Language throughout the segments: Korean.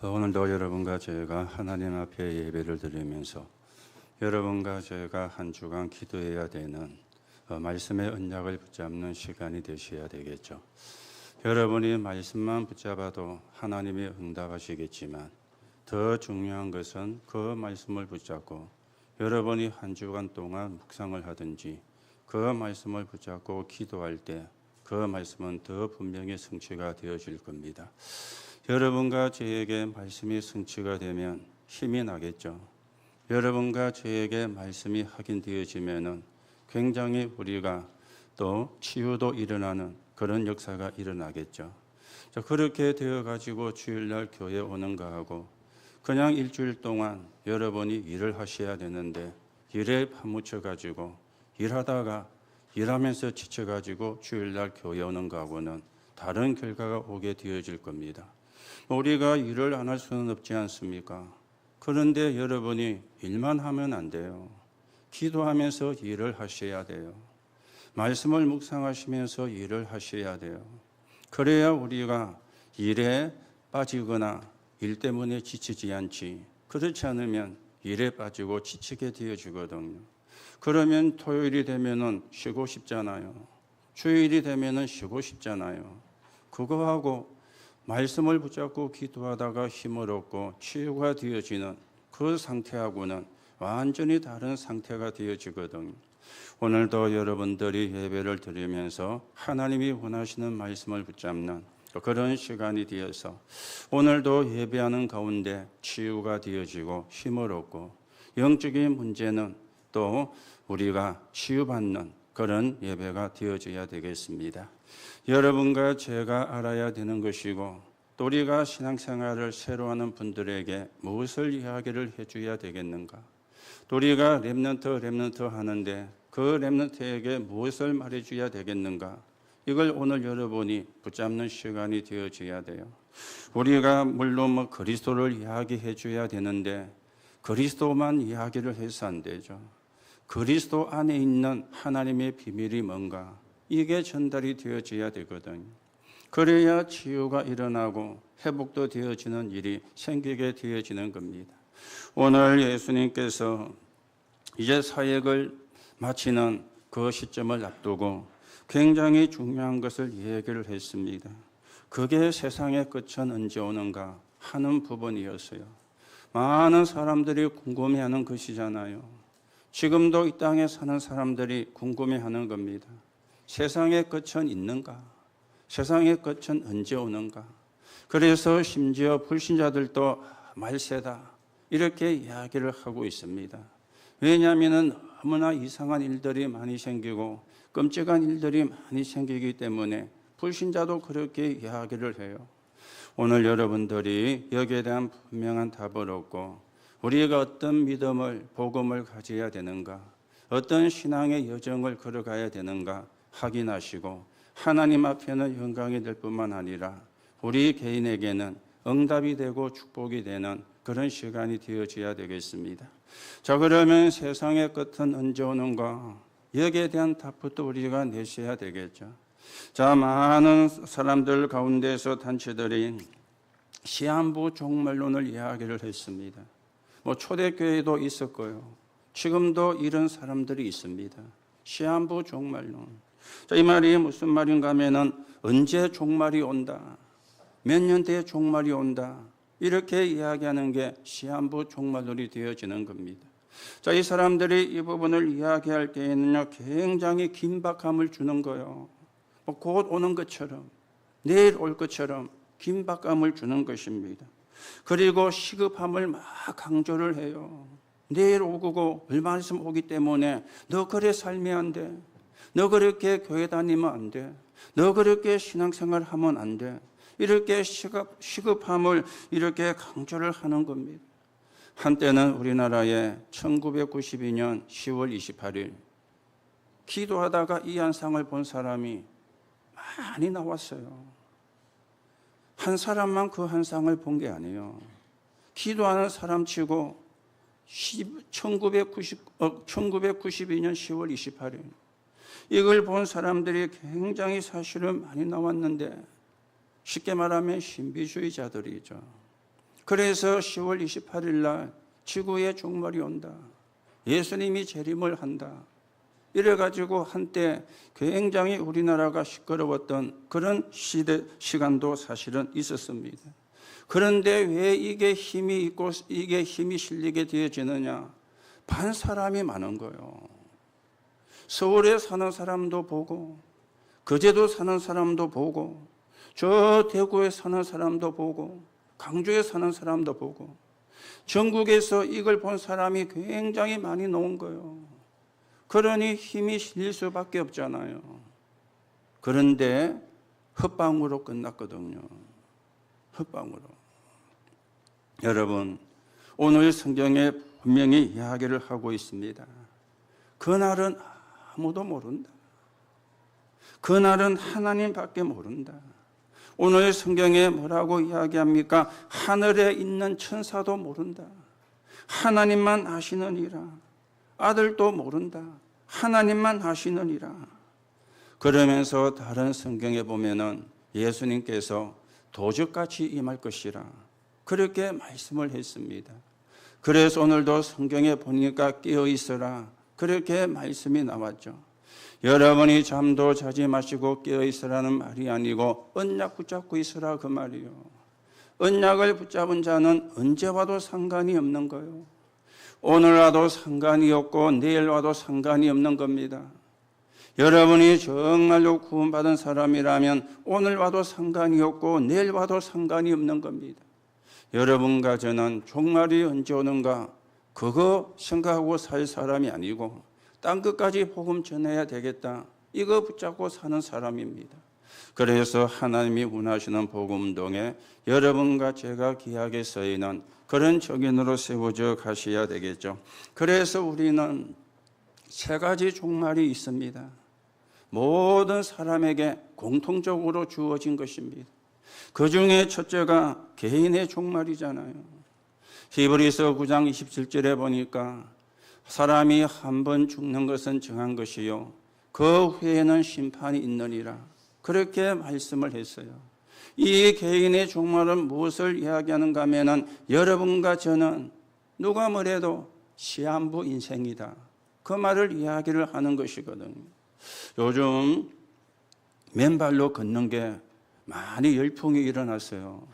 오늘도 여러분과 저희가 하나님 앞에 예배를 드리면서 여러분과 저희가 한 주간 기도해야 되는 말씀의 언약을 붙잡는 시간이 되셔야 되겠죠. 여러분이 말씀만 붙잡아도 하나님이 응답하시겠지만 더 중요한 것은 그 말씀을 붙잡고 여러분이 한 주간 동안 묵상을 하든지 그 말씀을 붙잡고 기도할 때 그 말씀은 더 분명히 성취가 되어질 겁니다. 여러분과 저에게 말씀이 성취가 되면 힘이 나겠죠. 여러분과 저에게 말씀이 확인되어지면은 굉장히 우리가 또 치유도 일어나는 그런 역사가 일어나겠죠. 자, 그렇게 되어가지고 주일날 교회 오는 거하고 그냥 일주일 동안 여러분이 일을 하셔야 되는데 일에 파묻혀가지고 일하면서 지쳐가지고 주일날 교회 오는 거하고는 다른 결과가 오게 되어질 겁니다. 우리가 일을 안 할 수는 없지 않습니까? 그런데 여러분이 일만 하면 안 돼요. 기도하면서 일을 하셔야 돼요. 말씀을 묵상하시면서 일을 하셔야 돼요. 그래야 우리가 일에 빠지거나 일 때문에 지치지 않지. 그렇지 않으면 일에 빠지고 지치게 되어지거든요. 그러면 토요일이 되면은 쉬고 싶잖아요. 주일이 되면은 쉬고 싶잖아요. 그거하고 말씀을 붙잡고 기도하다가 힘을 얻고 치유가 되어지는 그 상태하고는 완전히 다른 상태가 되어지거든요. 오늘도 여러분들이 예배를 드리면서 하나님이 원하시는 말씀을 붙잡는 그런 시간이 되어서 오늘도 예배하는 가운데 치유가 되어지고 힘을 얻고 영적인 문제는 또 우리가 치유받는 그런 예배가 되어져야 되겠습니다. 여러분과 제가 알아야 되는 것이고 또 우리가 신앙생활을 새로 하는 분들에게 무엇을 이야기를 해줘야 되겠는가? 또 우리가 렘넌트 하는데 그 렘넌트에게 무엇을 말해줘야 되겠는가? 이걸 오늘 여러분이 붙잡는 시간이 되어져야 돼요. 우리가 물론 그리스도를 이야기해 줘야 되는데 그리스도만 이야기를 해서 안 되죠. 그리스도 안에 있는 하나님의 비밀이 뭔가 이게 전달이 되어져야 되거든요. 그래야 치유가 일어나고 회복도 되어지는 일이 생기게 되어지는 겁니다. 오늘 예수님께서 이제 사역을 마치는 그 시점을 앞두고 굉장히 중요한 것을 얘기를 했습니다. 그게 세상의 끝은 언제 오는가 하는 부분이었어요. 많은 사람들이 궁금해하는 것이잖아요. 지금도 이 땅에 사는 사람들이 궁금해하는 겁니다. 세상의 끝은 있는가? 세상의 끝은 언제 오는가? 그래서 심지어 불신자들도 말세다 이렇게 이야기를 하고 있습니다. 왜냐하면 너무나 이상한 일들이 많이 생기고 끔찍한 일들이 많이 생기기 때문에 불신자도 그렇게 이야기를 해요. 오늘 여러분들이 여기에 대한 분명한 답을 얻고 우리가 어떤 믿음을, 복음을 가져야 되는가, 어떤 신앙의 여정을 걸어가야 되는가 확인하시고 하나님 앞에는 영광이 될 뿐만 아니라 우리 개인에게는 응답이 되고 축복이 되는 그런 시간이 되어져야 되겠습니다. 자, 그러면 세상의 끝은 언제 오는가? 여기에 대한 답부터 우리가 내셔야 되겠죠. 자, 많은 사람들 가운데서 단체들이 시한부 종말론을 이야기를 했습니다. 초대교회도 있었고요. 지금도 이런 사람들이 있습니다. 시한부 종말론. 자, 이 말이 무슨 말인가 하면은 언제 종말이 온다. 몇 년 뒤에 종말이 온다. 이렇게 이야기하는 게 시한부 종말론이 되어지는 겁니다. 자, 이 사람들이 이 부분을 이야기할 때에는요, 굉장히 긴박함을 주는 거예요. 곧 오는 것처럼, 내일 올 것처럼 긴박감을 주는 것입니다. 그리고 시급함을 막 강조를 해요. 내일 오고 얼마 있으면 오기 때문에 너 그래 살면 안 돼. 너 그렇게 교회 다니면 안 돼. 너 그렇게 신앙생활 하면 안 돼. 이렇게 시급함을 이렇게 강조를 하는 겁니다. 한때는 우리나라에 1992년 10월 28일 기도하다가 이 현상을 본 사람이 많이 나왔어요. 한 사람만 그 현상을 본 게 아니에요. 기도하는 사람 치고 1992년 10월 28일 이걸 본 사람들이 굉장히 사실은 많이 나왔는데 쉽게 말하면 신비주의자들이죠. 그래서 10월 28일 날 지구에 종말이 온다. 예수님이 재림을 한다. 이래가지고 한때 굉장히 우리나라가 시끄러웠던 그런 시간도 사실은 있었습니다. 그런데 왜 이게 힘이 있고 이게 힘이 실리게 되어지느냐? 반 사람이 많은 거예요. 서울에 사는 사람도 보고, 거제도 사는 사람도 보고, 저 대구에 사는 사람도 보고, 강주에 사는 사람도 보고, 전국에서 이걸 본 사람이 굉장히 많이 나온 거예요. 그러니 힘이 실릴 수밖에 없잖아요. 그런데 헛방으로 끝났거든요. 헛방으로. 여러분, 오늘 성경에 분명히 이야기를 하고 있습니다. 그날은 아무도 모른다. 그날은 하나님밖에 모른다. 오늘 성경에 뭐라고 이야기합니까? 하늘에 있는 천사도 모른다. 하나님만 아시느니라. 아들도 모른다. 하나님만 아시느니라. 그러면서 다른 성경에 보면은 예수님께서 도적같이 임할 것이라 그렇게 말씀을 했습니다. 그래서 오늘도 성경에 보니까 깨어 있어라 그렇게 말씀이 나왔죠. 여러분이 잠도 자지 마시고 깨어 있으라는 말이 아니고 언약 붙잡고 있으라 그 말이요. 언약을 붙잡은 자는 언제 와도 상관이 없는 거예요. 오늘 와도 상관이 없고 내일 와도 상관이 없는 겁니다. 여러분이 정말로 구원받은 사람이라면 오늘 와도 상관이 없고 내일 와도 상관이 없는 겁니다. 여러분과 저는 종말이 언제 오는가 그거 생각하고 살 사람이 아니고 땅 끝까지 복음 전해야 되겠다 이거 붙잡고 사는 사람입니다. 그래서 하나님이 원하시는 복음운동에 여러분과 제가 귀하게 쓰이는 그런 적인으로 세워져 가셔야 되겠죠. 그래서 우리는 세 가지 종말이 있습니다. 모든 사람에게 공통적으로 주어진 것입니다. 그 중에 첫째가 개인의 종말이잖아요. 히브리서 9장 27절에 보니까 사람이 한 번 죽는 것은 정한 것이요 그 후에는 심판이 있느니라 그렇게 말씀을 했어요. 이 개인의 종말은 무엇을 이야기하는가 하면은 여러분과 저는 누가 뭐래도 시한부 인생이다 그 말을 이야기를 하는 것이거든요. 요즘 맨발로 걷는 게 많이 열풍이 일어났어요.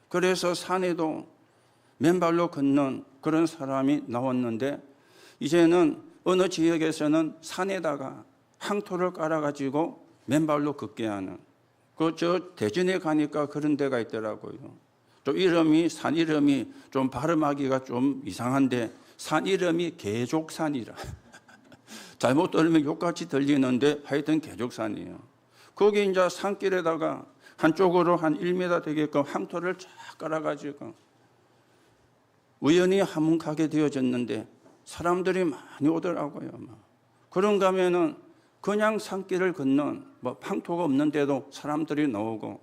그래서 산에도 맨발로 걷는 그런 사람이 나왔는데 이제는 어느 지역에서는 산에다가 항토를 깔아가지고 맨발로 걷게 하는 저 대전에 가니까 그런 데가 있더라고요. 또 산 이름이 좀 발음하기가 좀 이상한데 산 이름이 개족산이라 잘못 들으면 욕같이 들리는데 하여튼 개족산이에요. 거기 이제 산길에다가 한쪽으로 한 1m 되게끔 항토를 쫙 깔아가지고 우연히 한문 가게 되어졌는데 사람들이 많이 오더라고요. 그런가 하면은 그냥 산길을 걷는 항토가 없는데도 사람들이 나오고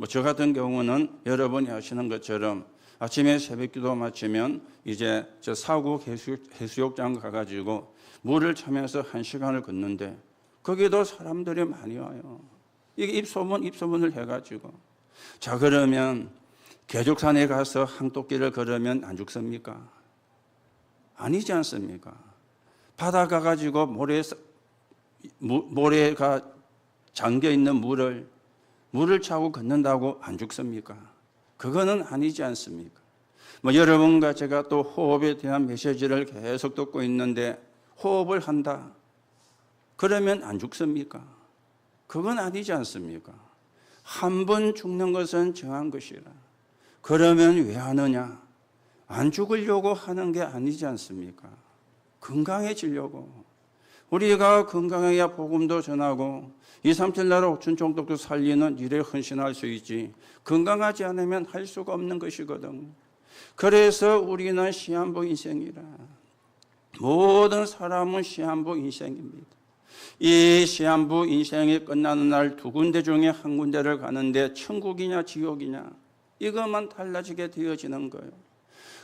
저 같은 경우는 여러분이 아시는 것처럼 아침에 새벽기도 마치면 이제 저 사구 해수욕장 가가지고 물을 차면서 1시간을 걷는데 거기도 사람들이 많이 와요. 이게 입소문을 해가지고 자 그러면 개족산에 가서 항토길을 걸으면 안 죽습니까? 아니지 않습니까? 바다 가가지고 모래가 잠겨있는 물을 차고 걷는다고 안 죽습니까? 그거는 아니지 않습니까? 여러분과 제가 또 호흡에 대한 메시지를 계속 듣고 있는데 호흡을 한다. 그러면 안 죽습니까? 그건 아니지 않습니까? 한 번 죽는 것은 정한 것이라. 그러면 왜 하느냐? 안 죽으려고 하는 게 아니지 않습니까? 건강해지려고. 우리가 건강해야 복음도 전하고 2, 3일 나라 5천 종족도 살리는 일에 헌신할 수 있지 건강하지 않으면 할 수가 없는 것이거든. 그래서 우리는 시한부 인생이라. 모든 사람은 시한부 인생입니다. 이 시한부 인생이 끝나는 날 두 군데 중에 한 군데를 가는데 천국이냐 지옥이냐 이것만 달라지게 되어지는 거예요.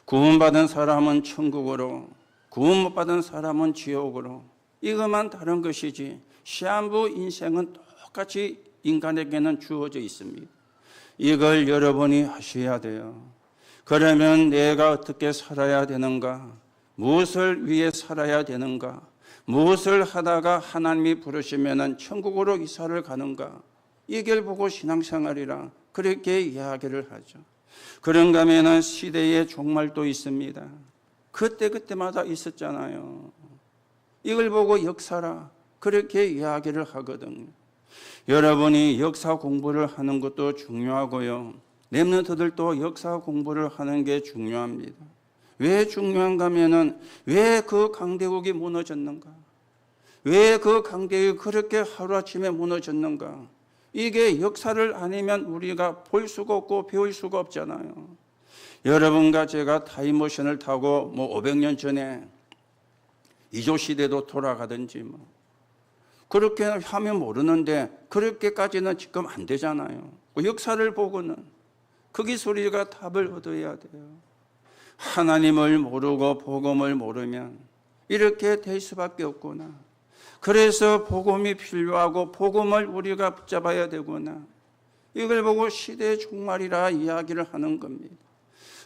구원받은 사람은 천국으로 구원 못 받은 사람은 지옥으로 이것만 다른 것이지 시한부 인생은 똑같이 인간에게는 주어져 있습니다. 이걸 여러분이 하셔야 돼요. 그러면 내가 어떻게 살아야 되는가? 무엇을 위해 살아야 되는가? 무엇을 하다가 하나님이 부르시면 천국으로 이사를 가는가? 이걸 보고 신앙생활이라 그렇게 이야기를 하죠. 그런가 하면 시대의 종말도 있습니다. 그때마다 있었잖아요. 이걸 보고 역사라 그렇게 이야기를 하거든요. 여러분이 역사 공부를 하는 것도 중요하고요. 렘넌트들도 역사 공부를 하는 게 중요합니다. 왜 중요한가 하면은 왜 그 강대국이 무너졌는가? 왜 그 강대국이 그렇게 하루아침에 무너졌는가? 이게 역사를 아니면 우리가 볼 수가 없고 배울 수가 없잖아요. 여러분과 제가 타임머신을 타고 500년 전에 이조 시대도 돌아가든지 그렇게 하면 모르는데 그렇게까지는 지금 안 되잖아요. 역사를 보고는 거기서 우리가 답을 얻어야 돼요. 하나님을 모르고 복음을 모르면 이렇게 될 수밖에 없구나. 그래서 복음이 필요하고 복음을 우리가 붙잡아야 되구나. 이걸 보고 시대의 종말이라 이야기를 하는 겁니다.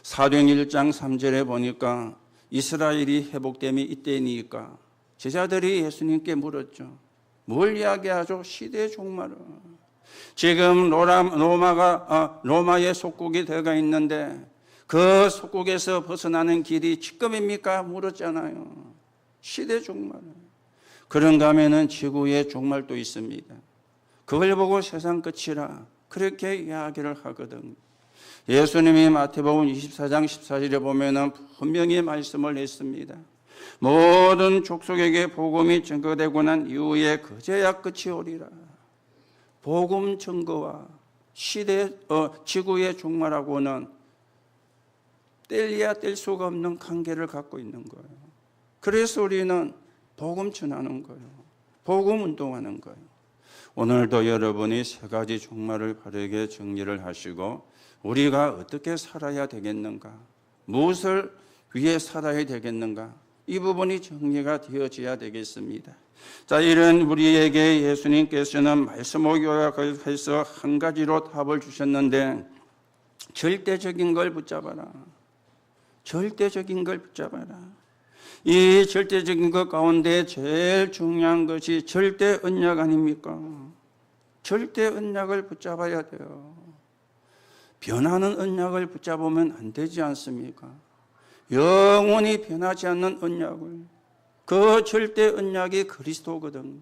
사도행전 1장 3절에 보니까 이스라엘이 회복됨이 이때니까 제자들이 예수님께 물었죠. 뭘 이야기하죠? 시대의 종말을. 지금 로마의 속국이 되어 있는데 그 속국에서 벗어나는 길이 지금입니까? 물었잖아요. 시대 종말. 그런가 하면은 지구의 종말도 있습니다. 그걸 보고 세상 끝이라 그렇게 이야기를 하거든. 예수님이 마태복음 24장 14절에 보면은 분명히 말씀을 했습니다. 모든 족속에게 복음이 증거되고 난 이후에 그제야 끝이 오리라. 복음 증거와 지구의 종말하고는 뗄래야 뗄 수가 없는 관계를 갖고 있는 거예요. 그래서 우리는 복음 전하는 거예요. 복음 운동하는 거예요. 오늘도 여러분이 세 가지 종말을 바르게 정리를 하시고 우리가 어떻게 살아야 되겠는가? 무엇을 위해 살아야 되겠는가? 이 부분이 정리가 되어져야 되겠습니다. 자, 이런 우리에게 예수님께서는 말씀을 요약해서 한 가지로 답을 주셨는데 절대적인 걸 붙잡아라. 절대적인 걸 붙잡아라. 이 절대적인 것 가운데 제일 중요한 것이 절대 언약 아닙니까? 절대 언약을 붙잡아야 돼요. 변하는 언약을 붙잡으면 안 되지 않습니까? 영원히 변하지 않는 언약을. 그 절대 언약이 그리스도거든.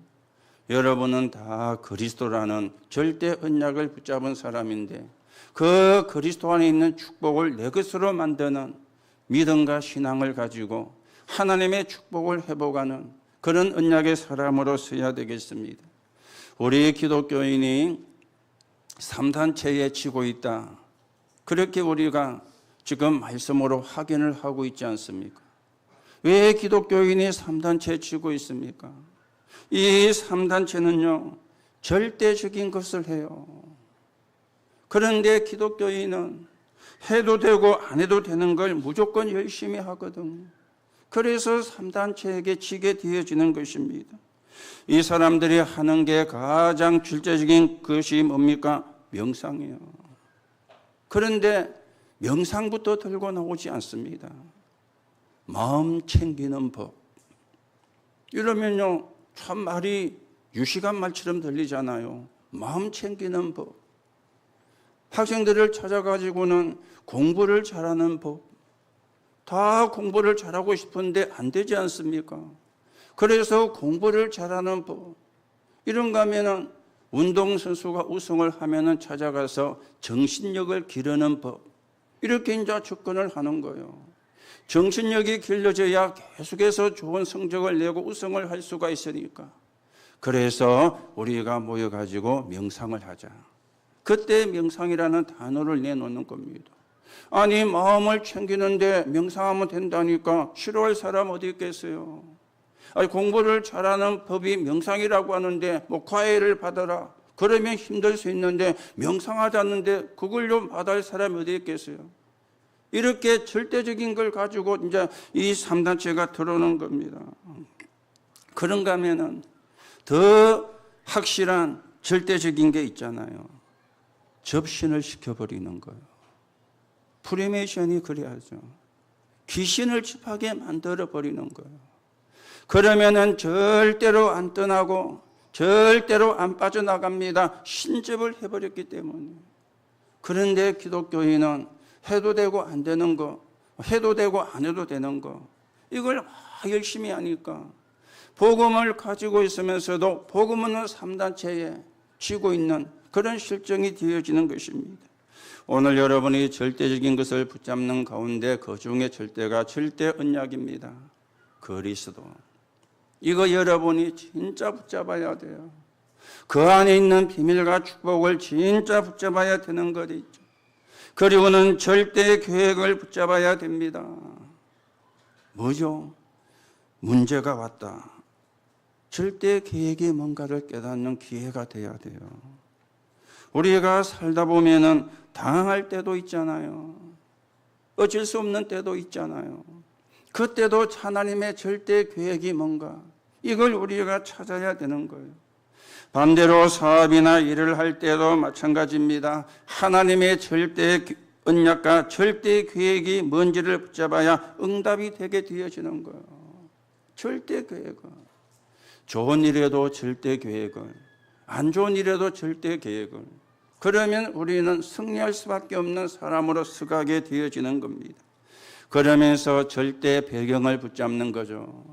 여러분은 다 그리스도라는 절대 언약을 붙잡은 사람인데 그 그리스도 안에 있는 축복을 내 것으로 만드는 믿음과 신앙을 가지고 하나님의 축복을 회복하는 그런 언약의 사람으로 서야 되겠습니다. 우리 기독교인이 3단체에 지고 있다. 그렇게 우리가 지금 말씀으로 확인을 하고 있지 않습니까? 왜 기독교인이 3단체에 지고 있습니까? 이 3단체는요, 절대적인 것을 해요. 그런데 기독교인은 해도 되고 안 해도 되는 걸 무조건 열심히 하거든요. 그래서 3단체에게 지게 되어지는 것입니다. 이 사람들이 하는 게 가장 절대적인 것이 뭡니까? 명상이에요. 그런데 명상부터 들고 나오지 않습니다. 마음 챙기는 법. 이러면요, 참 말이 유시간 말처럼 들리잖아요. 마음 챙기는 법. 학생들을 찾아가지고는 공부를 잘하는 법. 다 공부를 잘하고 싶은데 안 되지 않습니까? 그래서 공부를 잘하는 법. 이런가 하면은 운동선수가 우승을 하면은 찾아가서 정신력을 기르는 법. 이렇게 이제 접근을 하는 거예요. 정신력이 길러져야 계속해서 좋은 성적을 내고 우승을 할 수가 있으니까. 그래서 우리가 모여가지고 명상을 하자. 그때 명상이라는 단어를 내놓는 겁니다. 아니, 마음을 챙기는데 명상하면 된다니까 싫어할 사람 어디 있겠어요? 아니, 공부를 잘하는 법이 명상이라고 하는데 과외를 받아라. 그러면 힘들 수 있는데 명상하지 않는데 그걸로 받을 사람이 어디 있겠어요? 이렇게 절대적인 걸 가지고 이제 이 3단체가 들어오는 겁니다. 그런가 하면은 더 확실한 절대적인 게 있잖아요. 접신을 시켜버리는 거예요. 프리메이션이 그래야죠. 귀신을 집하게 만들어 버리는 거예요. 그러면은 절대로 안 떠나고 절대로 안 빠져나갑니다. 신접을 해버렸기 때문에. 그런데 기독교인은 해도 되고 안 되는 거, 해도 되고 안 해도 되는 거, 이걸 열심히 하니까 복음을 가지고 있으면서도 복음 없는 3단체에 쥐고 있는 그런 실정이 되어지는 것입니다. 오늘 여러분이 절대적인 것을 붙잡는 가운데 그 중에 절대가 절대 언약입니다. 그리스도. 이거 여러분이 진짜 붙잡아야 돼요. 그 안에 있는 비밀과 축복을 진짜 붙잡아야 되는 것이 있죠. 그리고는 절대 계획을 붙잡아야 됩니다. 뭐죠? 문제가 왔다. 절대 계획이 뭔가를 깨닫는 기회가 돼야 돼요. 우리가 살다 보면은 당할 때도 있잖아요. 어쩔 수 없는 때도 있잖아요. 그때도 하나님의 절대 계획이 뭔가, 이걸 우리가 찾아야 되는 거예요. 반대로 사업이나 일을 할 때도 마찬가지입니다. 하나님의 절대 언약과 절대 계획이 뭔지를 붙잡아야 응답이 되게 되어지는 거예요. 절대 계획은. 좋은 일에도 절대 계획을, 안 좋은 일에도 절대 계획을. 그러면 우리는 승리할 수밖에 없는 사람으로 서가게 되어지는 겁니다. 그러면서 절대 배경을 붙잡는 거죠.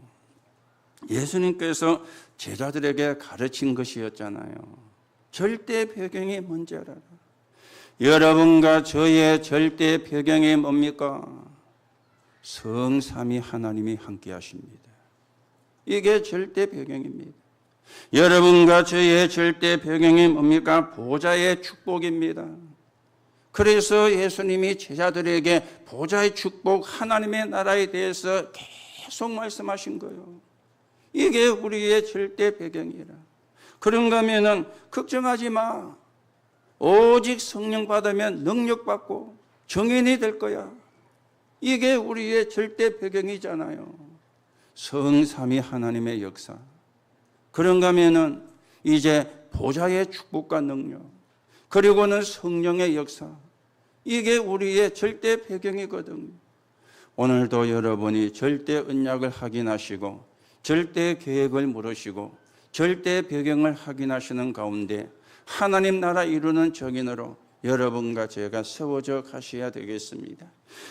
예수님께서 제자들에게 가르친 것이었잖아요. 절대 배경이 뭔지 알아라. 여러분과 저의 절대 배경이 뭡니까? 성삼위 하나님이 함께 하십니다. 이게 절대 배경입니다. 여러분과 저의 절대 배경이 뭡니까? 보좌의 축복입니다. 그래서 예수님이 제자들에게 보좌의 축복, 하나님의 나라에 대해서 계속 말씀하신 거예요. 이게 우리의 절대 배경이라. 그런가 하면은 걱정하지 마. 오직 성령 받으면 능력 받고 정인이 될 거야. 이게 우리의 절대 배경이잖아요. 성삼위 하나님의 역사. 그런가 하면은 이제 보좌의 축복과 능력, 그리고는 성령의 역사, 이게 우리의 절대 배경이거든요. 오늘도 여러분이 절대 언약을 확인하시고 절대 계획을 물으시고 절대 배경을 확인하시는 가운데 하나님 나라 이루는 정인으로 여러분과 제가 세워져 가셔야 되겠습니다.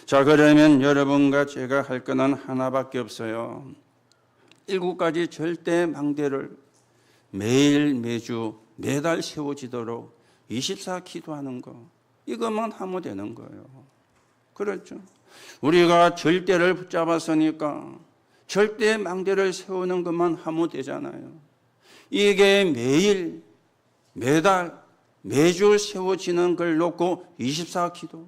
자, 그러면 여러분과 제가 할 거는 하나밖에 없어요. 7가지 절대 망대를 매일 매주 매달 세워지도록 24 기도하는 거, 이것만 하면 되는 거예요. 그렇죠? 우리가 절대를 붙잡았으니까 절대 망대를 세우는 것만 하면 되잖아요. 이게 매일 매달 매주 세워지는 걸 놓고 24 기도.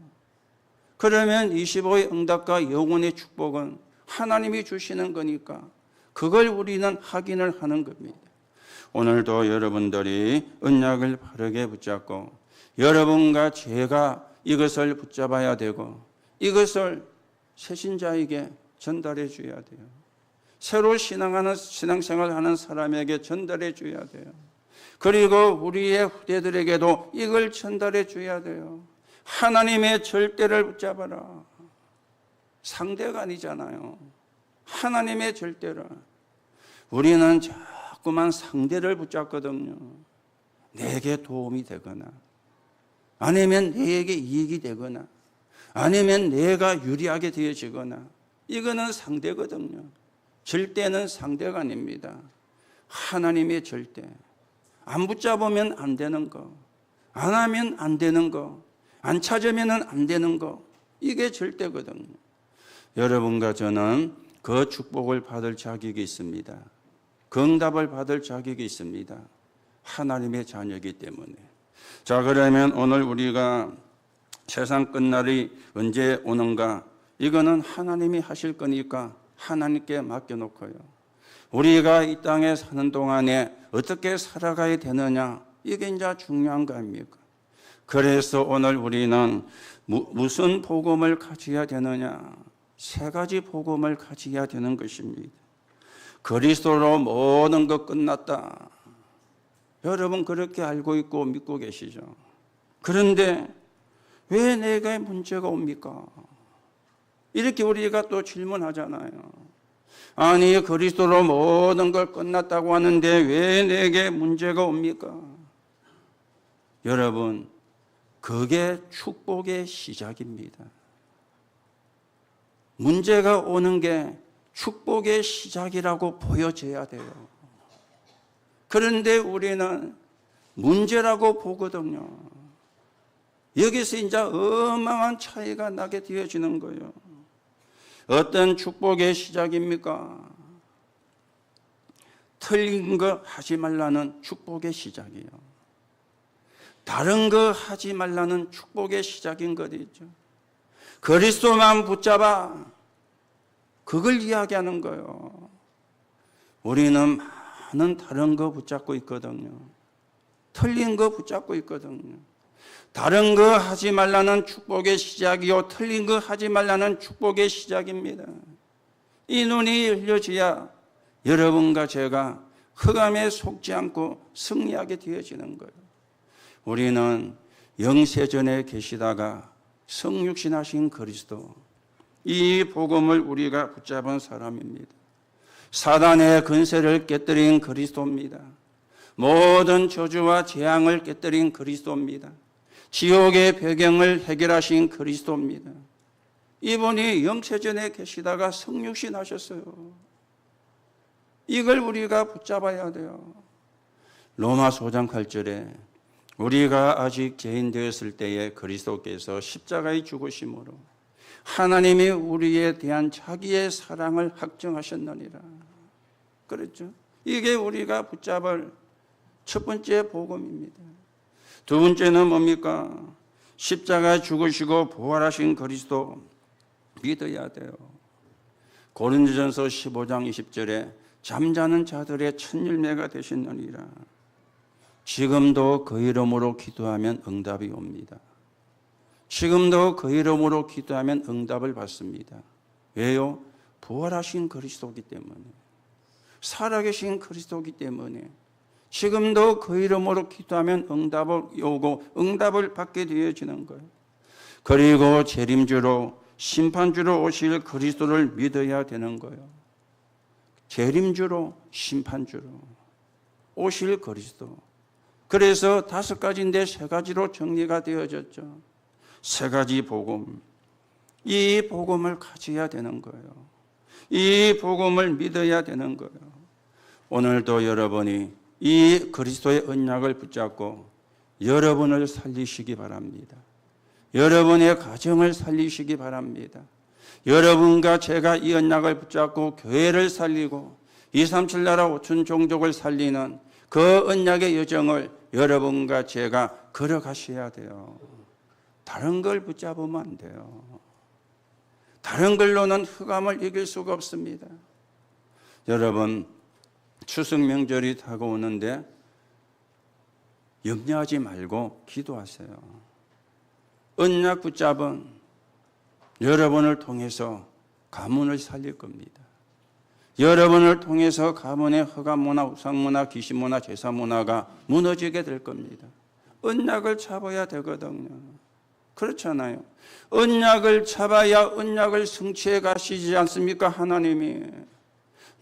그러면 25의 응답과 영혼의 축복은 하나님이 주시는 거니까 그걸 우리는 확인을 하는 겁니다. 오늘도 여러분들이 언약을 바르게 붙잡고 여러분과 제가 이것을 붙잡아야 되고 이것을 새신자에게 전달해 줘야 돼요. 새로 신앙생활 하는 사람에게 전달해 줘야 돼요. 그리고 우리의 후대들에게도 이걸 전달해 줘야 돼요. 하나님의 절대를 붙잡아라. 상대가 아니잖아요. 하나님의 절대를. 우리는 자꾸만 상대를 붙잡거든요. 내게 도움이 되거나 아니면 내게 이익이 되거나 아니면 내가 유리하게 되어지거나, 이거는 상대거든요. 절대는 상대가 아닙니다. 하나님의 절대. 안 붙잡으면 안 되는 거, 안 하면 안 되는 거, 안 찾으면 안 되는 거, 이게 절대거든요. 여러분과 저는 그 축복을 받을 자격이 있습니다. 그 응답을 받을 자격이 있습니다. 하나님의 자녀이기 때문에. 자, 그러면 오늘 우리가 세상 끝날이 언제 오는가, 이거는 하나님이 하실 거니까 하나님께 맡겨놓고요. 우리가 이 땅에 사는 동안에 어떻게 살아가야 되느냐, 이게 이제 중요한 거 아닙니까? 그래서 오늘 우리는 무슨 복음을 가져야 되느냐, 3가지 복음을 가져야 되는 것입니다. 그리스도로 모든 것 끝났다. 여러분 그렇게 알고 있고 믿고 계시죠? 그런데 왜 내게 문제가 옵니까? 이렇게 우리가 또 질문하잖아요. 아니, 그리스도로 모든 걸 끝났다고 하는데 왜 내게 문제가 옵니까? 여러분, 그게 축복의 시작입니다. 문제가 오는 게 축복의 시작이라고 보여져야 돼요. 그런데 우리는 문제라고 보거든요. 여기서 이제 어마어마한 차이가 나게 되어지는 거예요. 어떤 축복의 시작입니까? 틀린 거 하지 말라는 축복의 시작이에요. 다른 거 하지 말라는 축복의 시작인 것이죠. 그리스도만 붙잡아, 그걸 이야기하는 거예요. 우리는 많은 다른 거 붙잡고 있거든요. 틀린 거 붙잡고 있거든요. 다른 거 하지 말라는 축복의 시작이요, 틀린 거 하지 말라는 축복의 시작입니다. 이 눈이 열려져야 여러분과 제가 흑암에 속지 않고 승리하게 되어지는 거예요. 우리는 영세전에 계시다가 성육신하신 그리스도, 이 복음을 우리가 붙잡은 사람입니다. 사단의 근세를 깨뜨린 그리스도입니다. 모든 저주와 재앙을 깨뜨린 그리스도입니다. 지옥의 배경을 해결하신 그리스도입니다. 이분이 영세전에 계시다가 성육신하셨어요. 이걸 우리가 붙잡아야 돼요. 로마서 5장 8절에 우리가 아직 죄인 되었을 때에 그리스도께서 십자가에 죽으심으로 하나님이 우리에 대한 자기의 사랑을 확정하셨느니라. 그렇죠? 이게 우리가 붙잡을 첫 번째 복음입니다. 두 번째는 뭡니까? 십자가에 죽으시고 부활하신 그리스도 믿어야 돼요. 고린도전서 15장 20절에 잠자는 자들의 첫 열매가 되셨느니라. 지금도 그 이름으로 기도하면 응답이 옵니다. 지금도 그 이름으로 기도하면 응답을 받습니다. 왜요? 부활하신 그리스도이기 때문에, 살아계신 그리스도이기 때문에 지금도 그 이름으로 기도하면 응답을 오고 응답을 받게 되어지는 거예요. 그리고 재림주로 심판주로 오실 그리스도를 믿어야 되는 거예요. 재림주로 심판주로 오실 그리스도. 그래서 5가지인데 3가지로 정리가 되어졌죠. 3가지 복음. 이 복음을 가져야 되는 거예요. 이 복음을 믿어야 되는 거예요. 오늘도 여러분이 이 그리스도의 언약을 붙잡고 여러분을 살리시기 바랍니다. 여러분의 가정을 살리시기 바랍니다. 여러분과 제가 이 언약을 붙잡고 교회를 살리고 237 나라 5천 종족을 살리는 그 언약의 여정을 여러분과 제가 걸어가셔야 돼요. 다른 걸 붙잡으면 안 돼요. 다른 걸로는 흑암을 이길 수가 없습니다. 여러분, 추석 명절이 다가오는데 염려하지 말고 기도하세요. 언약 붙잡은 여러분을 통해서 가문을 살릴 겁니다. 여러분을 통해서 가문의 흑암문화, 우상문화, 귀신문화, 제사문화가 무너지게 될 겁니다. 언약을 잡아야 되거든요. 그렇잖아요. 언약을 잡아야 언약을 성취해 가시지 않습니까? 하나님이.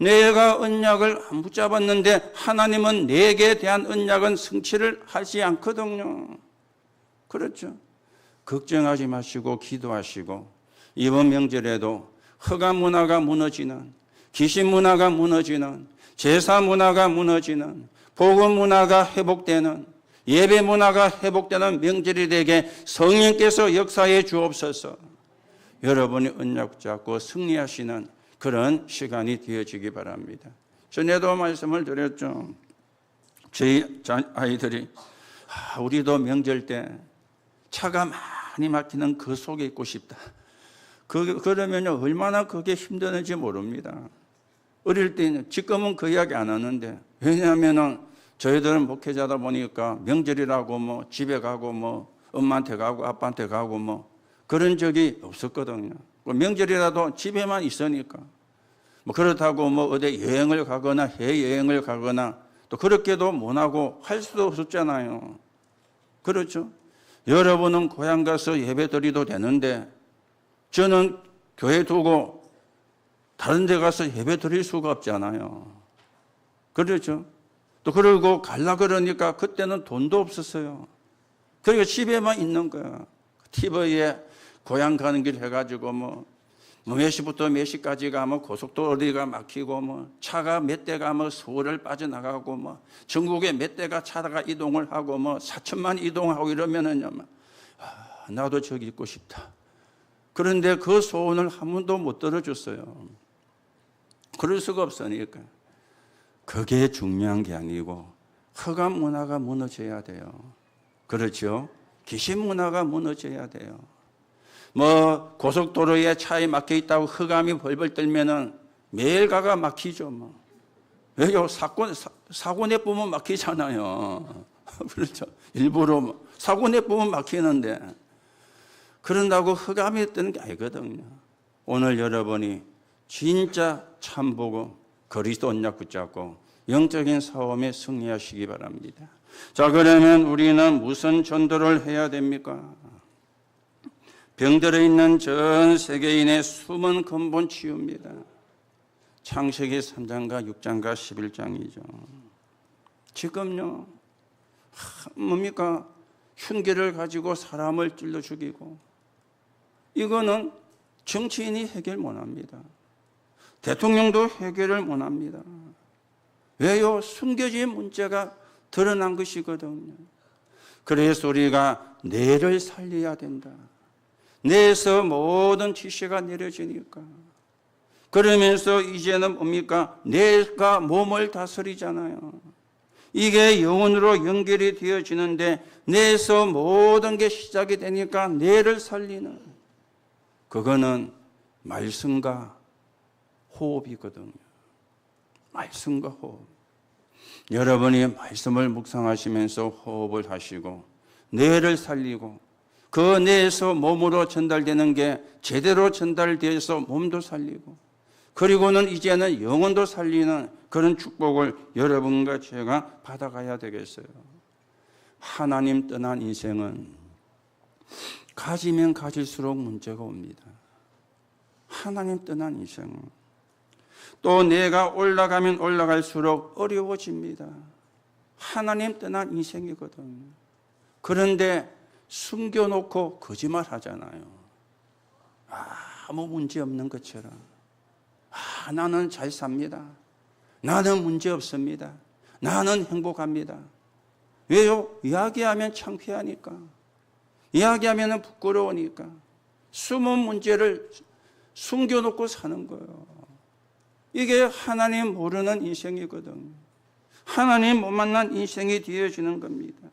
내가 언약을 안 붙잡았는데 하나님은 내게 대한 언약은 성취를 하지 않거든요. 그렇죠. 걱정하지 마시고 기도하시고 이번 명절에도 흑암 문화가 무너지는, 귀신 문화가 무너지는, 제사 문화가 무너지는, 복음 문화가 회복되는, 예배 문화가 회복되는 명절이 되게 성령께서 역사해 주옵소서. 여러분이 언약 붙잡고 승리하시는 그런 시간이 되어지기 바랍니다. 전에도 말씀을 드렸죠. 저희 아이들이 우리도 명절 때 차가 많이 막히는 그 속에 있고 싶다. 그러면요 얼마나 그게 힘드는지 모릅니다. 어릴 때는 지금은 그 이야기 안 하는데, 왜냐하면은 저희들은 목회자다 보니까 명절이라고 뭐 집에 가고 뭐 엄마한테 가고 아빠한테 가고 뭐 그런 적이 없었거든요. 명절이라도 집에만 있으니까. 뭐 그렇다고 뭐 어디 여행을 가거나 해외여행을 가거나 또 그렇게도 못하고 할 수도 없었잖아요. 그렇죠? 여러분은 고향 가서 예배 드리도 되는데 저는 교회 두고 다른 데 가서 예배 드릴 수가 없잖아요. 그렇죠? 또 그러고 갈라 그러니까 그때는 돈도 없었어요. 그러니까 집에만 있는 거야. TV에 고향 가는 길 해가지고 몇 시부터 몇 시까지 가면 고속도로가 막히고 차가 몇 대가 서울을 빠져나가고 전국에 몇 대가 차가 이동을 하고 4천만 이동하고 이러면은요, 나도 저기 있고 싶다. 그런데 그 소원을 한 번도 못 들어줬어요. 그럴 수가 없으니까. 그게 중요한 게 아니고 허감 문화가 무너져야 돼요. 그렇죠? 귀신 문화가 무너져야 돼요. 고속도로에 차에 막혀 있다고 흑암이 벌벌 떨면은 매일 가가 막히죠. 왜요? 사고 내보면 막히잖아요. 그렇죠? 일부러 사고 내보면 막히는데 그런다고 흑암이 뜨는 게 아니거든요. 오늘 여러분이 진짜 참 보고 그리스도 언약 붙잡고 영적인 싸움에 승리하시기 바랍니다. 자, 그러면 우리는 무슨 전도를 해야 됩니까? 병들어 있는 전 세계인의 숨은 근본 치유입니다. 창세기 3장과 6장과 11장이죠. 지금요, 뭡니까? 흉기를 가지고 사람을 찔러 죽이고, 이거는 정치인이 해결 못합니다. 대통령도 해결을 못합니다. 왜요? 숨겨진 문제가 드러난 것이거든요. 그래서 우리가 뇌를 살려야 된다. 뇌에서 모든 지시가 내려지니까. 그러면서 이제는 뭡니까? 뇌가 몸을 다스리잖아요. 이게 영혼으로 연결이 되어지는데 뇌에서 모든 게 시작이 되니까 뇌를 살리는, 그거는 말씀과 호흡이거든요. 말씀과 호흡. 여러분이 말씀을 묵상하시면서 호흡을 하시고 뇌를 살리고 그 뇌에서 몸으로 전달되는 게 제대로 전달돼서 몸도 살리고 그리고는 이제는 영혼도 살리는 그런 축복을 여러분과 제가 받아가야 되겠어요. 하나님 떠난 인생은 가지면 가질수록 문제가 옵니다. 하나님 떠난 인생은 또 내가 올라가면 올라갈수록 어려워집니다. 하나님 떠난 인생이거든요. 그런데 숨겨놓고 거짓말 하잖아요. 아무 문제 없는 것처럼. 나는 잘 삽니다. 나는 문제 없습니다. 나는 행복합니다. 왜요? 이야기하면 창피하니까. 이야기하면 부끄러우니까. 숨은 문제를 숨겨놓고 사는 거예요. 이게 하나님 모르는 인생이거든요. 하나님 못 만난 인생이 되어지는 겁니다.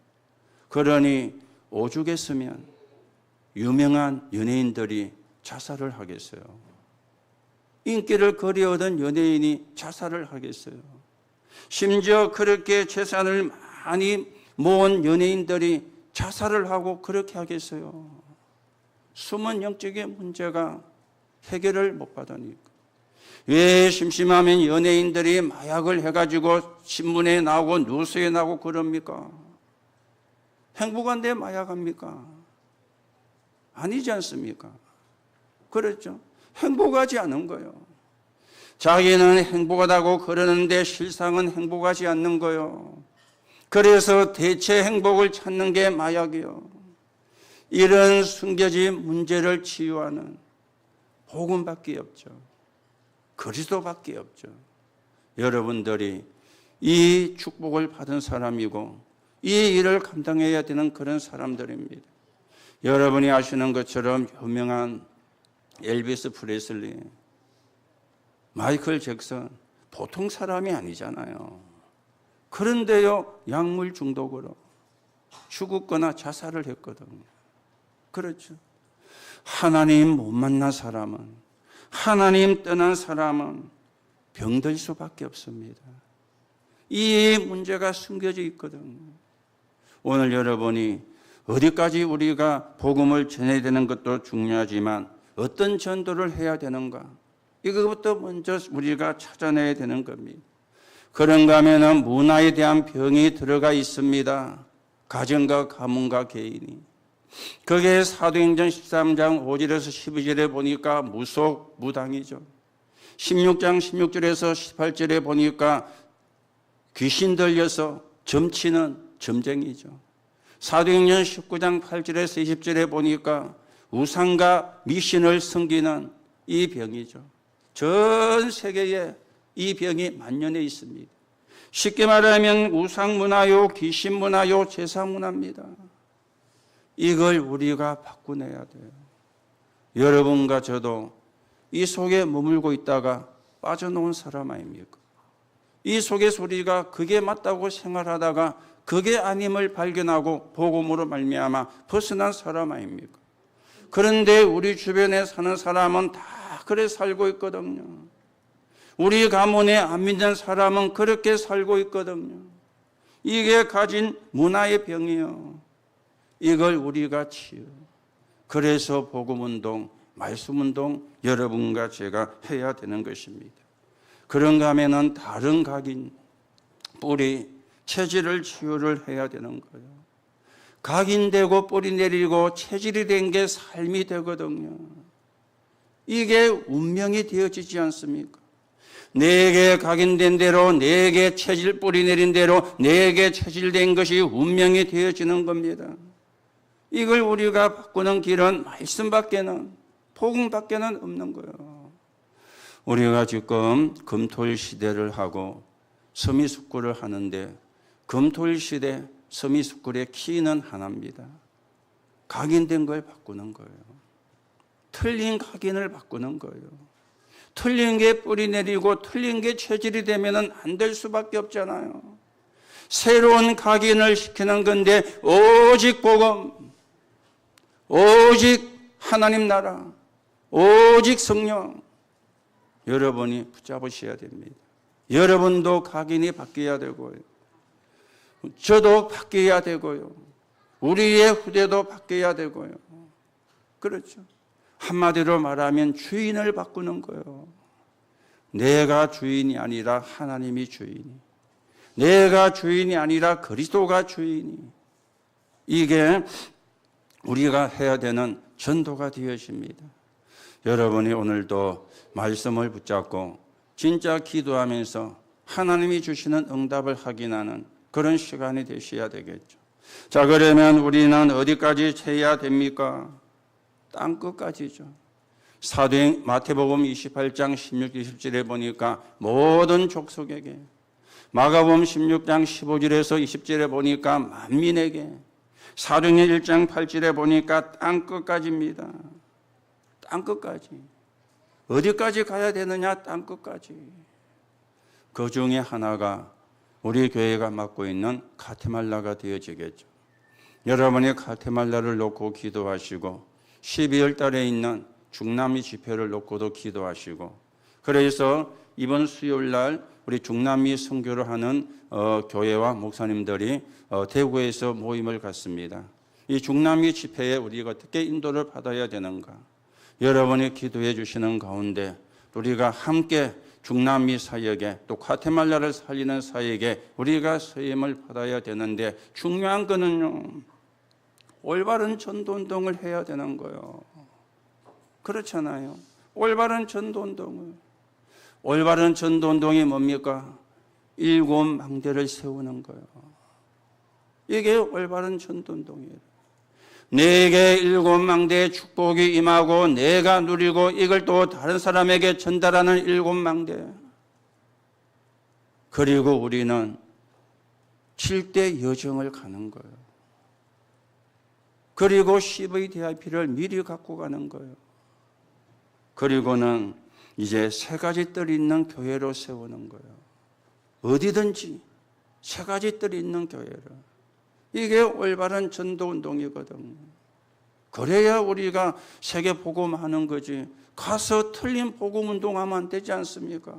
그러니 오죽했으면 유명한 연예인들이 자살을 하겠어요. 인기를 거리 얻은 연예인이 자살을 하겠어요. 심지어 그렇게 재산을 많이 모은 연예인들이 자살을 하고 그렇게 하겠어요. 숨은 영적인 문제가 해결을 못 받으니까. 왜 심심하면 연예인들이 마약을 해가지고 신문에 나오고 뉴스에 나오고 그럽니까? 행복한데 마약합니까? 아니지 않습니까? 그렇죠? 행복하지 않은 거예요. 자기는 행복하다고 그러는데 실상은 행복하지 않는 거예요. 그래서 대체 행복을 찾는 게 마약이요. 이런 숨겨진 문제를 치유하는 복음밖에 없죠. 그리스도밖에 없죠. 여러분들이 이 축복을 받은 사람이고 이 일을 감당해야 되는 그런 사람들입니다. 여러분이 아시는 것처럼 유명한 엘비스 프레슬리, 마이클 잭슨, 보통 사람이 아니잖아요. 그런데요, 약물 중독으로 죽었거나 자살을 했거든요. 그렇죠. 하나님 못 만난 사람은, 하나님 떠난 사람은 병들 수밖에 없습니다. 이 문제가 숨겨져 있거든요. 오늘 여러분이 어디까지 우리가 복음을 전해야 되는 것도 중요하지만 어떤 전도를 해야 되는가? 이것부터 먼저 우리가 찾아내야 되는 겁니다. 그런가 하면 문화에 대한 병이 들어가 있습니다. 가정과 가문과 개인이. 그게 사도행전 13장 5절에서 12절에 보니까 무속, 무당이죠. 16장 16절에서 18절에 보니까 귀신 들려서 점치는 점쟁이죠. 사도행전 19장 8절에서 20절에 보니까 우상과 미신을 섬기는 이 병이죠. 전 세계에 이 병이 만연해 있습니다. 쉽게 말하면 우상문화요, 귀신문화요, 제사문화입니다. 이걸 우리가 바꾸내야 돼요. 여러분과 저도 이 속에 머물고 있다가 빠져나온 사람 아닙니까? 이 속에서 우리가 그게 맞다고 생활하다가 그게 아님을 발견하고 복음으로 말미암아 벗어난 사람 아닙니까? 그런데 우리 주변에 사는 사람은 다 그래 살고 있거든요. 우리 가문에 안 믿는 사람은 그렇게 살고 있거든요. 이게 가진 문화의 병이에요. 이걸 우리가 치유. 그래서 복음운동, 말씀운동 여러분과 제가 해야 되는 것입니다. 그런가 하면은 다른 각인, 뿌리, 체질을 치유를 해야 되는 거예요. 각인되고 뿌리 내리고 체질이 된 게 삶이 되거든요. 이게 운명이 되어지지 않습니까? 내게 각인된 대로, 내게 체질 뿌리 내린 대로, 내게 체질된 것이 운명이 되어지는 겁니다. 이걸 우리가 바꾸는 길은 말씀밖에는, 복음밖에는 없는 거예요. 우리가 지금 금토일 시대를 하고 서미숙구를 하는데 금토일 시대 서미숙구의 키는 하나입니다. 각인된 걸 바꾸는 거예요. 틀린 각인을 바꾸는 거예요. 틀린 게 뿌리 내리고 틀린 게 체질이 되면 안 될 수밖에 없잖아요. 새로운 각인을 시키는 건데 오직 복음, 오직 하나님 나라, 오직 성령, 여러분이 붙잡으셔야 됩니다. 여러분도 각인이 바뀌어야 되고요. 저도 바뀌어야 되고요. 우리의 후대도 바뀌어야 되고요. 그렇죠. 한마디로 말하면 주인을 바꾸는 거예요. 내가 주인이 아니라 하나님이 주인이, 내가 주인이 아니라 그리스도가 주인이, 이게 우리가 해야 되는 전도가 되어집니다. 여러분이 오늘도 말씀을 붙잡고 진짜 기도하면서 하나님이 주시는 응답을 확인하는 그런 시간이 되셔야 되겠죠. 자, 그러면 우리는 어디까지 해야 됩니까? 땅끝까지죠. 마태복음 28장 16, 20절에 보니까 모든 족속에게, 마가복음 16장 15절에서 20절에 보니까 만민에게, 사도행전 1장 8절에 보니까 땅끝까지입니다. 땅끝까지. 어디까지 가야 되느냐? 땅끝까지. 그 중에 하나가 우리 교회가 맡고 있는 가테말라가 되어지겠죠. 여러분이 가테말라를 놓고 기도하시고 12월 달에 있는 중남미 집회를 놓고도 기도하시고, 그래서 이번 수요일 날 우리 중남미 선교를 하는 교회와 목사님들이 대구에서 모임을 갖습니다. 이 중남미 집회에 우리가 어떻게 인도를 받아야 되는가? 여러분이 기도해 주시는 가운데 우리가 함께 중남미 사역에, 또 과테말라를 살리는 사역에 우리가 서임을 받아야 되는데, 중요한 거는요, 올바른 전도운동을 해야 되는 거예요. 그렇잖아요. 올바른 전도운동을. 올바른 전도운동이 뭡니까? 7 망대를 세우는 거예요. 이게 올바른 전도운동이에요. 내게 7 망대의 축복이 임하고 내가 누리고 이걸 또 다른 사람에게 전달하는 7 망대. 그리고 우리는 7대 여정을 가는 거예요. 그리고 CVDIP를 미리 갖고 가는 거예요. 그리고는 이제 3가지 뜰이 있는 교회로 세우는 거예요. 어디든지 3가지 뜰이 있는 교회를. 이게 올바른 전도운동이거든요. 그래야 우리가 세계 복음하는 거지. 가서 틀린 복음운동하면 안 되지 않습니까?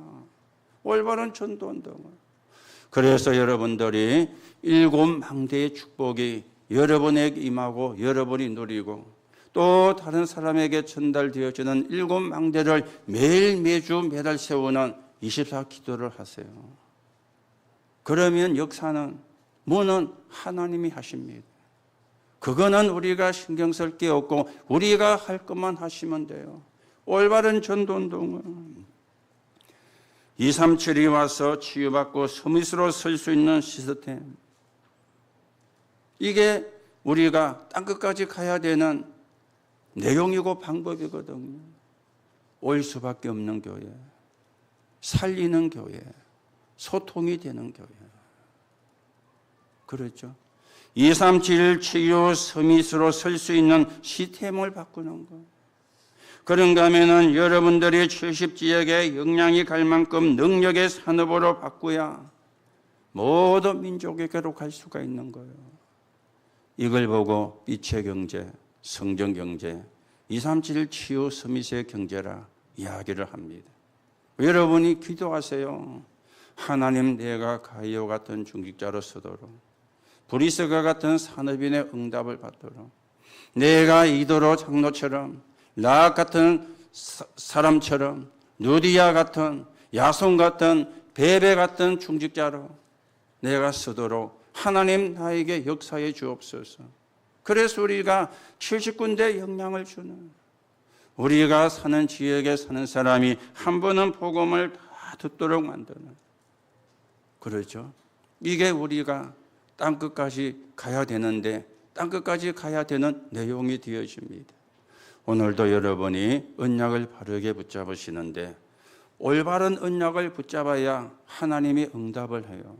올바른 전도운동을. 그래서 여러분들이 7 망대의 축복이 여러분에게 임하고 여러분이 누리고 또 다른 사람에게 전달되어지는 7 망대를 매일 매주 매달 세우는 24 기도를 하세요. 그러면 역사는, 뭐는 하나님이 하십니다. 그거는 우리가 신경 쓸 게 없고 우리가 할 것만 하시면 돼요. 올바른 전도운동은 237이 와서 치유받고 서밋으로 설 수 있는 시스템. 이게 우리가 땅끝까지 가야 되는 내용이고 방법이거든요. 올 수밖에 없는 교회, 살리는 교회, 소통이 되는 교회. 그렇죠? 237 치유 서밋으로 설 수 있는 시스템을 바꾸는 것. 그런가 하면은 여러분들이 70지역에 역량이 갈 만큼 능력의 산업으로 바꾸야 모든 민족에게로 갈 수가 있는 거예요. 이걸 보고 빛의 경제, 성전 경제, 237 치유 서밋의 경제라 이야기를 합니다. 여러분이 기도하세요. 하나님, 내가 가이오 같은 중직자로 서도록, 브리스가 같은 산업인의 응답을 받도록, 내가 이도로 장로처럼, 라 같은 사람처럼, 누디야 같은, 야손 같은, 베베 같은 중직자로 내가 서도록 하나님 나에게 역사해 주옵소서. 그래서 우리가 70군데 역량을 주는, 우리가 사는 지역에 사는 사람이 한 번은 복음을 다 듣도록 만드는, 그렇죠? 이게 우리가 땅끝까지 가야 되는데 땅끝까지 가야 되는 내용이 되어집니다. 오늘도 여러분이 언약을 바르게 붙잡으시는데 올바른 언약을 붙잡아야 하나님이 응답을 해요.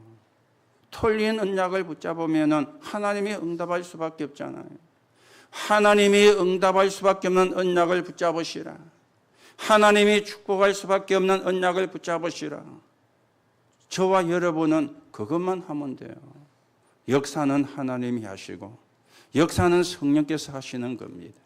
틀린 언약을 붙잡으면 하나님이 응답할 수밖에 없잖아요. 하나님이 응답할 수밖에 없는 언약을 붙잡으시라. 하나님이 축복할 수밖에 없는 언약을 붙잡으시라. 저와 여러분은 그것만 하면 돼요. 역사는 하나님이 하시고 역사는 성령께서 하시는 겁니다.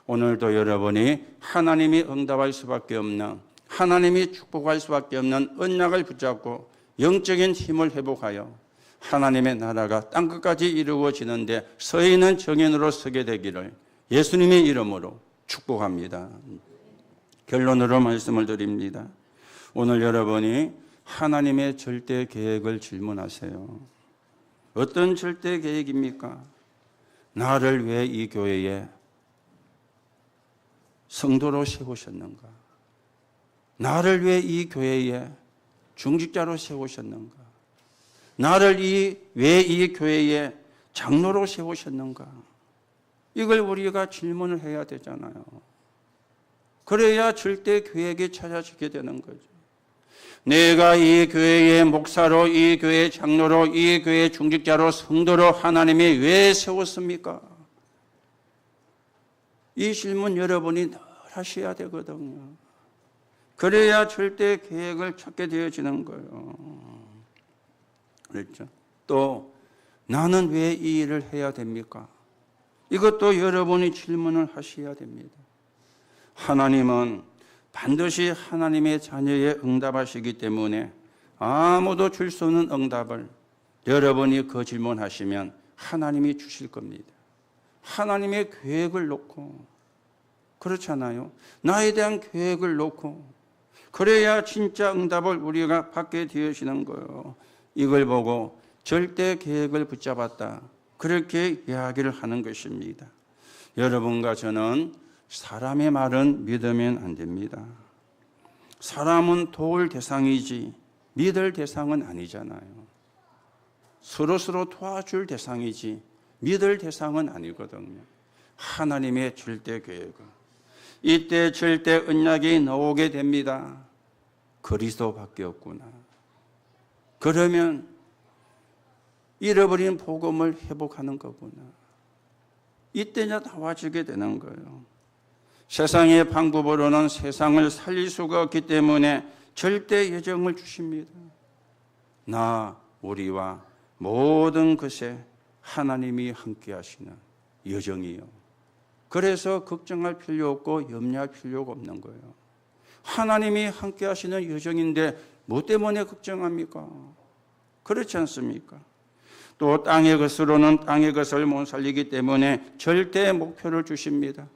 오늘도 여러분이 하나님이 응답할 수밖에 없는, 하나님이 축복할 수밖에 없는 언약을 붙잡고 영적인 힘을 회복하여 하나님의 나라가 땅끝까지 이루어지는데 서 있는 정인으로 서게 되기를 예수님의 이름으로 축복합니다. 결론으로 말씀을 드립니다. 오늘 여러분이 하나님의 절대 계획을 질문하세요. 어떤 절대 계획입니까? 나를 왜 이 교회에 성도로 세우셨는가? 나를 왜 이 교회에 중직자로 세우셨는가? 나를 왜 이 교회에 장로로 세우셨는가? 이걸 우리가 질문을 해야 되잖아요. 그래야 절대 계획이 찾아지게 되는 거죠. 내가 이 교회의 목사로, 이 교회의 장로로, 이 교회의 중직자로, 성도로 하나님이 왜 세웠습니까? 이 질문 여러분이 늘 하셔야 되거든요. 그래야 절대 계획을 찾게 되어지는 거예요. 그렇죠? 또 나는 왜 이 일을 해야 됩니까? 이것도 여러분이 질문을 하셔야 됩니다. 하나님은 반드시 하나님의 자녀에 응답하시기 때문에 아무도 줄 수 없는 응답을 여러분이 그 질문하시면 하나님이 주실 겁니다. 하나님의 계획을 놓고, 그렇잖아요. 나에 대한 계획을 놓고, 그래야 진짜 응답을 우리가 받게 되어지는 거예요. 이걸 보고 절대 계획을 붙잡았다, 그렇게 이야기를 하는 것입니다. 여러분과 저는 사람의 말은 믿으면 안 됩니다. 사람은 도울 대상이지 믿을 대상은 아니잖아요. 서로 도와줄 대상이지 믿을 대상은 아니거든요. 하나님의 절대 계획은 이때 절대 언약이 나오게 됩니다. 그리스도밖에 없구나. 그러면 잃어버린 복음을 회복하는 거구나. 이때냐 나와지게 되는 거예요. 세상의 방법으로는 세상을 살릴 수가 없기 때문에 절대 예정을 주십니다. 나, 우리와 모든 것에 하나님이 함께 하시는 여정이요. 그래서 걱정할 필요 없고 염려할 필요가 없는 거예요. 하나님이 함께 하시는 여정인데 뭐 때문에 걱정합니까? 그렇지 않습니까? 또 땅의 것으로는 땅의 것을 못 살리기 때문에 절대 목표를 주십니다.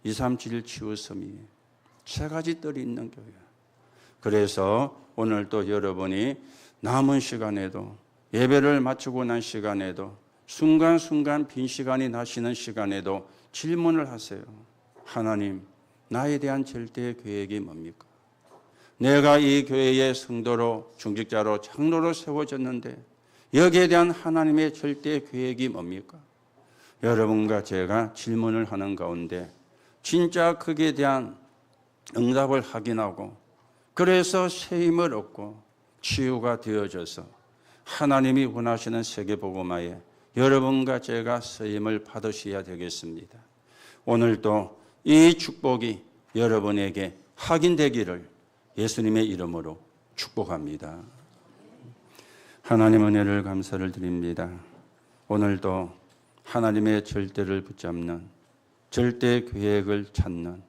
237 치유섬이 세 가지 뜰이 있는 교회. 그래서 오늘도 여러분이 남은 시간에도, 예배를 마치고 난 시간에도 순간순간 빈 시간이 나시는 시간에도 질문을 하세요. 하나님, 나에 대한 절대 계획이 뭡니까? 내가 이 교회의 성도로, 중직자로, 장로로 세워졌는데 여기에 대한 하나님의 절대 계획이 뭡니까? 여러분과 제가 질문을 하는 가운데 진짜 거기에 대한 응답을 확인하고 그래서 새 힘을 얻고 치유가 되어져서 하나님이 원하시는 세계복음화에 여러분과 제가 쓰임을 받으셔야 되겠습니다. 오늘도 이 축복이 여러분에게 확인되기를 예수님의 이름으로 축복합니다. 하나님 은혜를 감사를 드립니다. 오늘도 하나님의 절대를 붙잡는, 절대 계획을 찾는,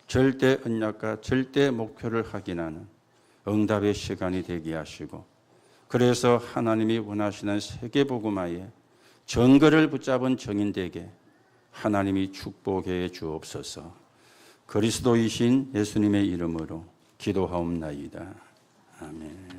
절대 언약과 절대 목표를 확인하는 응답의 시간이 되게 하시고 그래서 하나님이 원하시는 세계복음화에 정거를 붙잡은 정인되게 하나님이 축복해 주옵소서. 그리스도이신 예수님의 이름으로 기도하옵나이다. 아멘.